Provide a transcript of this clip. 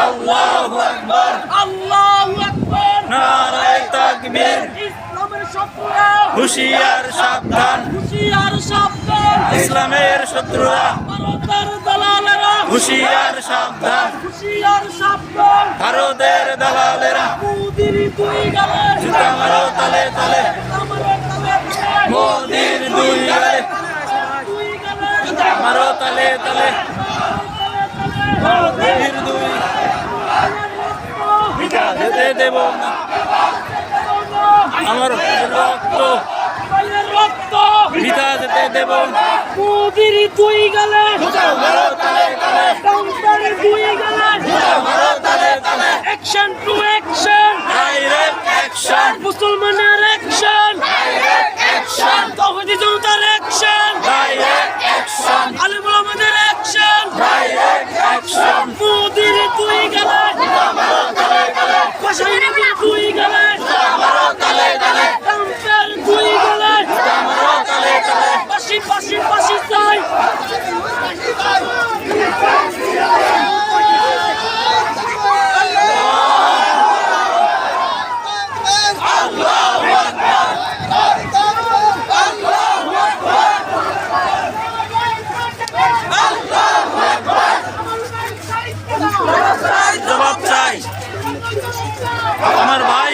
আল্লাহু আকবার, আল্লাহু আকবার, নারায়ে তাকবীর, ইসলামের শত্রুরা হুঁশিয়ার সাবধান, হুঁশিয়ার সাবধান, ইসলামের শত্রুরা ভারতের দালালেরা হুঁশিয়ার সাবধান, হুঁশিয়ার সাবধান, ভারতের দালালেরা মোদির দুই গালে জুতা মারো তালে তালে, আমাদের তালে মোদির দুই গালে দুই গালে জুতা মারো তালে তালে, মোদির দুই ভিটা যেতে দেব না, আমার রক্ত রক্ত ভিটা যেতে দেব না, মোদির দুই গালে জুতা মারো তালে তালে, কাউন্টারের দুই গালে জুতা মারো তালে তালে, action to action, direct action, মুসলমানের অ্যাকশন, ডাইরেক্ট অ্যাকশন, তৌহিদি জনতার অ্যাকশন, ডাইরেক্ট অ্যাকশন, আলেম ওলামাদের অ্যাকশন, ডাইরেক্ট অ্যাকশন, মোদির দুই গালে পাশাইনদের দুই গালে তালে তালে, কাউন্টার দুই গালে তালে তালে, পাশি পাশি পাশি চাই জবাব চাই, আমার ভাই